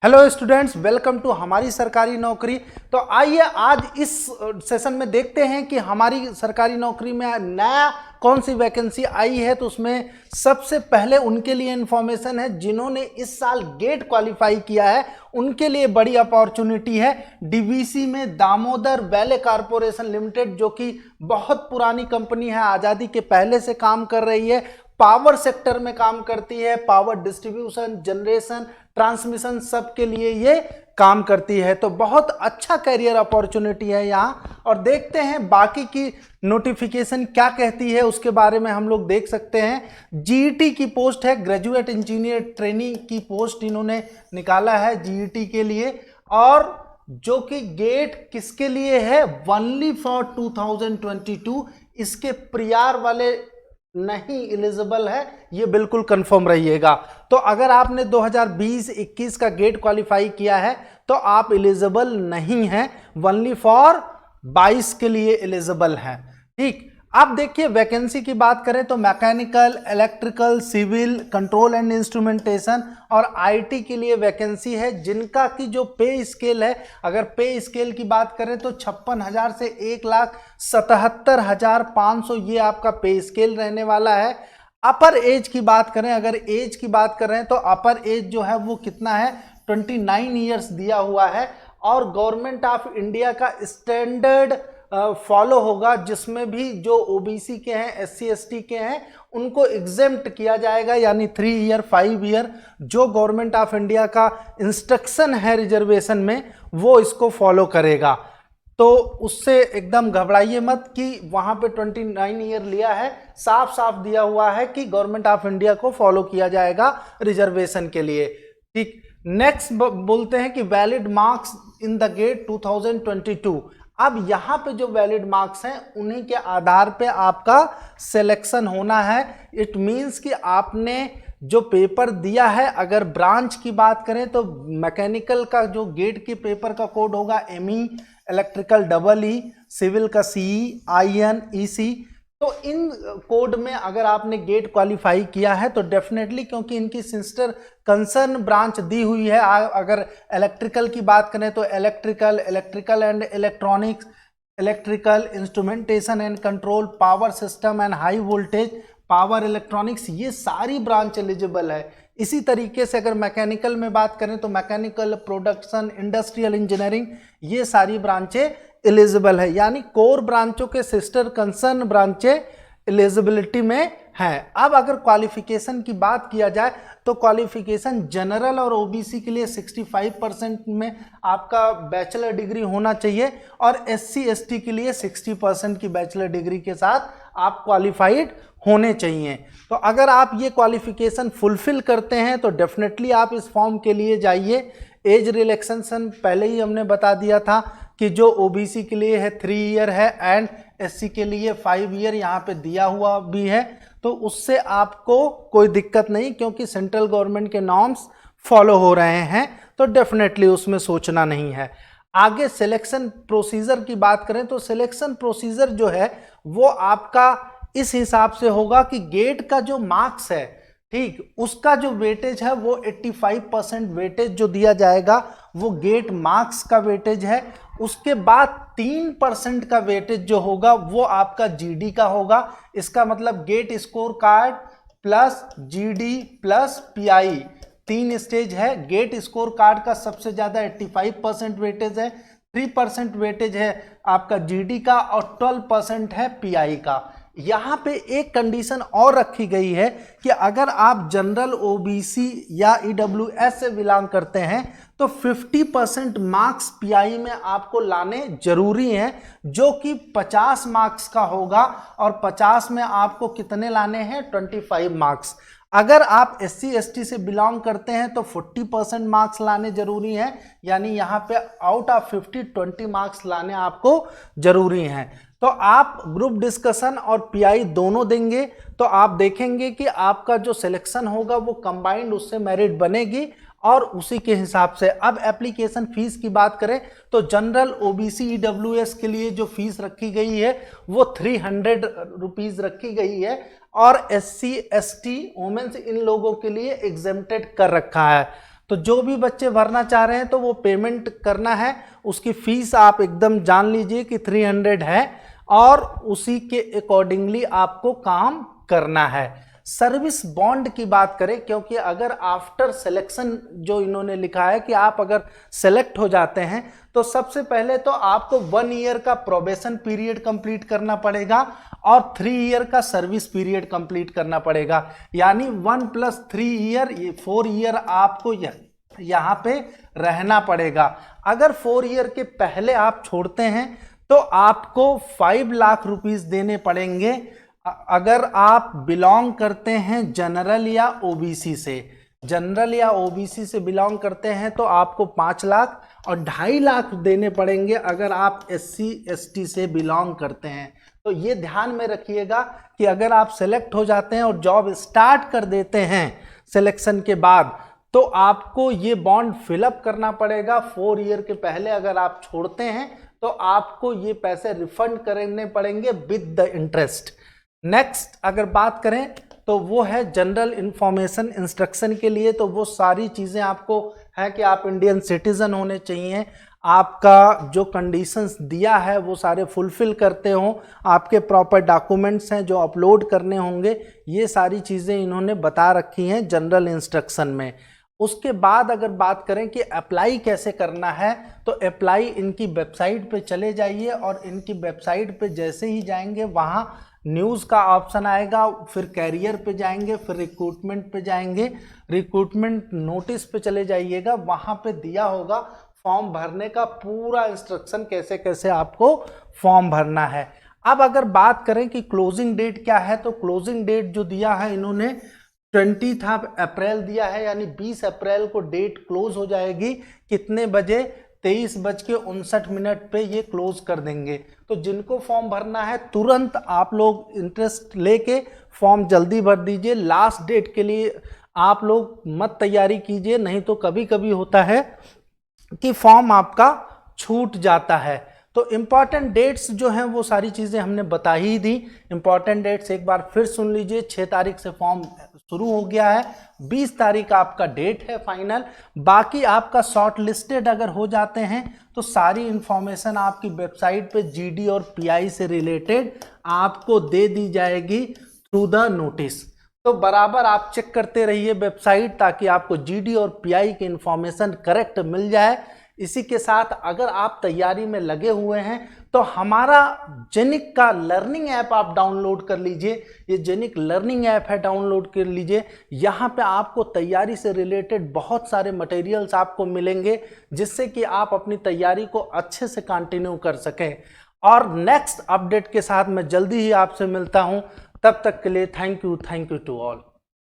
Hello students, welcome to हमारी सरकारी नौकरी। तो आइए आज इस सेशन में देखते हैं कि हमारी सरकारी नौकरी में नया कौन सी वैकेंसी आई है। तो उसमें सबसे पहले उनके लिए इन्फॉर्मेशन है जिन्होंने इस साल गेट क्वालिफाई किया है, उनके लिए बड़ी अपॉर्चुनिटी है। डीवीसी में दामोदर वैले कॉरपोरेशन लिमिटेड, जो कि बहुत पुरानी कंपनी है, आज़ादी के पहले से काम कर रही है, पावर सेक्टर में काम करती है, पावर डिस्ट्रीब्यूशन, जनरेशन, ट्रांसमिशन सब के लिए ये काम करती है। तो बहुत अच्छा कैरियर अपॉर्चुनिटी है यहाँ। और देखते हैं बाकी की नोटिफिकेशन क्या कहती है, उसके बारे में हम लोग देख सकते हैं। जीईटी की पोस्ट है, ग्रेजुएट इंजीनियर ट्रेनी की पोस्ट इन्होंने निकाला है जीईटी के लिए। और जो कि गेट किसके लिए है, ओनली फॉर 2022। इसके प्रियार वाले नहीं एलिजिबल है, ये बिल्कुल कंफर्म रहिएगा। तो अगर आपने 2020-21 का गेट क्वालिफाई किया है तो आप एलिजिबल नहीं हैं, ओनली फॉर 22 के लिए एलिजिबल हैं। ठीक, अब देखिए वैकेंसी की बात करें तो mechanical, electrical, civil, control and instrumentation और आईटी के लिए वैकेंसी है, जिनका की जो पे स्केल है, अगर पे स्केल की बात करें तो 56,000 से 1,77,500 ये आपका पे स्केल रहने वाला है। अपर एज की बात करें, अगर एज की बात कर रहे हैं तो अपर एज जो है वो कितना है, 29 ईयर्स दिया हुआ है। और गवर्नमेंट ऑफ इंडिया का स्टैंडर्ड फॉलो होगा, जिसमें भी जो ओबीसी के हैं, एससी एसटी के हैं, उनको एग्जेम्प्ट किया जाएगा, यानी 3 ईयर 5 ईयर जो गवर्नमेंट ऑफ इंडिया का इंस्ट्रक्शन है रिजर्वेशन में, वो इसको फॉलो करेगा। तो उससे एकदम घबराइए मत कि वहां पे 29 ईयर लिया है, साफ साफ दिया हुआ है कि गवर्नमेंट ऑफ इंडिया को फॉलो किया जाएगा रिजर्वेशन के लिए। ठीक, नेक्स्ट बोलते हैं कि valid marks in the GATE 2022। अब यहाँ पे जो वैलिड मार्क्स हैं उन्हीं के आधार पे आपका सिलेक्शन होना है। इट मीन्स कि आपने जो पेपर दिया है, अगर ब्रांच की बात करें तो मैकेनिकल का जो गेट के पेपर का कोड होगा एमई, इलेक्ट्रिकल EE, सिविल का सीई, आईएन, ईसी। तो इन कोड में अगर आपने गेट क्वालिफाई किया है तो डेफिनेटली, क्योंकि इनकी सिस्टर कंसर्न ब्रांच दी हुई है। अगर इलेक्ट्रिकल की बात करें तो electrical and electronics, electrical instrumentation and control, power system and high voltage, power electronics, ये सारी ब्रांच एलिजिबल है। इसी तरीके से अगर मैकेनिकल में बात करें तो मैकेनिकल, प्रोडक्शन, इंडस्ट्रियल इंजीनियरिंग, ये सारी ब्रांचें एलिजिबल है, यानी कोर ब्रांचों के सिस्टर कंसर्न ब्रांचें एलिजिबिलिटी में हैं। अब अगर क्वालिफिकेशन की बात किया जाए तो क्वालिफिकेशन जनरल और ओबीसी के लिए 65% में आपका बैचलर डिग्री होना चाहिए, और एससी एसटी के लिए 60% की बैचलर डिग्री के साथ आप क्वालिफाइड होने चाहिए। तो अगर आप ये क्वालिफिकेशन फुलफिल करते हैं तो डेफिनेटली आप इस फॉर्म के लिए जाइए। एज रिलैक्सेशन पहले ही हमने बता दिया था कि जो ओबीसी के लिए है 3 ईयर है, एंड एससी के लिए 5 ईयर यहाँ पे दिया हुआ भी है। तो उससे आपको कोई दिक्कत नहीं, क्योंकि सेंट्रल गवर्नमेंट के नॉर्म्स फॉलो हो रहे हैं, तो डेफिनेटली उसमें सोचना नहीं है। आगे सिलेक्शन प्रोसीजर की बात करें तो सिलेक्शन प्रोसीजर जो है वो आपका इस हिसाब से होगा कि गेट का जो मार्क्स है, ठीक, उसका जो वेटेज है वो 85% वेटेज जो दिया जाएगा वो गेट मार्क्स का वेटेज है। उसके बाद 3% का वेटेज जो होगा वो आपका जीडी का होगा। इसका मतलब GATE score card plus GD plus PI, 3 stage है। गेट स्कोर कार्ड का सबसे ज्यादा 85% वेटेज है, 3% वेटेज है आपका जीडी का, और 12% है पीआई का। यहाँ पे एक कंडीशन और रखी गई है कि अगर आप जनरल, ओबीसी या ईडब्ल्यूएस से बिलोंग करते हैं तो 50% मार्क्स पीआई में आपको लाने जरूरी हैं, जो कि 50 मार्क्स का होगा। और 50 में आपको कितने लाने हैं, 25 मार्क्स। अगर आप एससी एसटी से बिलोंग करते हैं तो 40% मार्क्स लाने जरूरी हैं, यानी यहाँ पे आउट ऑफ 50 20 मार्क्स लाने आपको जरूरी हैं। तो आप ग्रुप डिस्कशन और पीआई दोनों देंगे तो आप देखेंगे कि आपका जो सिलेक्शन होगा वो कंबाइंड उससे मेरिट बनेगी, और उसी के हिसाब से। अब एप्लीकेशन फीस की बात करें तो जनरल, ओबीसी, ईडब्ल्यूएस के लिए जो फीस रखी गई है वो 300 रुपीज़ रखी गई है, और एससी एसटी वुमेन्स इन लोगों के लिए एग्जेम्प्टेड कर रखा है। तो जो भी बच्चे भरना चाह रहे हैं तो वो पेमेंट करना है, उसकी फीस आप एकदम जान लीजिए कि 300 है और उसी के अकॉर्डिंगली आपको काम करना है। सर्विस बॉन्ड की बात करें, क्योंकि अगर आफ्टर सिलेक्शन जो इन्होंने लिखा है कि आप अगर सेलेक्ट हो जाते हैं तो सबसे पहले तो आपको 1 ईयर का प्रोबेशन पीरियड कंप्लीट करना पड़ेगा और 3 ईयर का सर्विस पीरियड कंप्लीट करना पड़ेगा, यानी 1 + 3 ईयर, ये 4 ईयर आपको यहाँ पे रहना पड़ेगा। अगर 4 ईयर के पहले आप छोड़ते हैं तो आपको 5 लाख रुपीस देने पड़ेंगे। अगर आप बिलोंग करते हैं जनरल या ओबीसी से, जनरल या ओबीसी से बिलोंग करते हैं तो आपको 5 लाख और 2.5 लाख देने पड़ेंगे अगर आप एससी एसटी से बिलोंग करते हैं। तो ये ध्यान में रखिएगा कि अगर आप सेलेक्ट हो जाते हैं और जॉब स्टार्ट कर देते हैं सिलेक्शन के बाद तो आपको ये बॉन्ड फिलअप करना पड़ेगा। 4 ईयर के पहले अगर आप छोड़ते हैं तो आपको ये पैसे रिफंड करने पड़ेंगे विद द इंटरेस्ट। नेक्स्ट अगर बात करें तो वो है जनरल इंफॉर्मेशन इंस्ट्रक्शन के लिए, तो वो सारी चीज़ें आपको है कि आप इंडियन सिटीजन होने चाहिए, आपका जो कंडीशंस दिया है वो सारे फुलफिल करते हो, आपके प्रॉपर डॉक्यूमेंट्स हैं जो अपलोड करने होंगे, ये सारी चीज़ें इन्होंने बता रखी हैं जनरल इंस्ट्रक्शन में। उसके बाद अगर बात करें कि अप्लाई कैसे करना है तो अप्लाई इनकी वेबसाइट पे चले जाइए और इनकी वेबसाइट पे जैसे ही जाएंगे वहाँ न्यूज़ का ऑप्शन आएगा, फिर कैरियर पे जाएंगे, फिर रिक्रूटमेंट पे जाएंगे, रिक्रूटमेंट नोटिस पे चले जाइएगा, वहाँ पे दिया होगा फॉर्म भरने का पूरा इंस्ट्रक्शन कैसे कैसे आपको फॉर्म भरना है। अब अगर बात करें कि क्लोजिंग डेट क्या है तो क्लोजिंग डेट जो दिया है इन्होंने 20 अप्रैल दिया है, यानी 20 अप्रैल को डेट क्लोज हो जाएगी। कितने बजे? 23:59 पे ये क्लोज कर देंगे। तो जिनको फॉर्म भरना है तुरंत आप लोग इंटरेस्ट लेके फॉर्म जल्दी भर दीजिए। लास्ट डेट के लिए आप लोग मत तैयारी कीजिए, नहीं तो कभी कभी होता है कि फॉर्म आपका छूट जाता है। तो इम्पॉर्टेंट डेट्स जो हैं वो सारी चीज़ें हमने बता ही दी। इम्पॉर्टेंट डेट्स एक बार फिर सुन लीजिए। 6 तारीख से फॉर्म शुरू हो गया है, 20 तारीख आपका डेट है फाइनल। बाकी आपका शॉर्ट लिस्टेड अगर हो जाते हैं तो सारी इंफॉर्मेशन आपकी वेबसाइट पे जीडी और पीआई से रिलेटेड आपको दे दी जाएगी थ्रू द नोटिस। तो बराबर आप चेक करते रहिए वेबसाइट ताकि आपको जीडी और पीआई की इंफॉर्मेशन करेक्ट मिल जाए। इसी के साथ अगर आप तैयारी में लगे हुए हैं तो हमारा जेनिक का लर्निंग ऐप आप डाउनलोड कर लीजिए। ये जेनिक लर्निंग ऐप है, डाउनलोड कर लीजिए। यहाँ पे आपको तैयारी से रिलेटेड बहुत सारे मटेरियल्स आपको मिलेंगे जिससे कि आप अपनी तैयारी को अच्छे से कंटिन्यू कर सकें। और नेक्स्ट अपडेट के साथ मैं जल्दी ही आपसे मिलता हूँ। तब तक के लिए थैंक यू टू ऑल।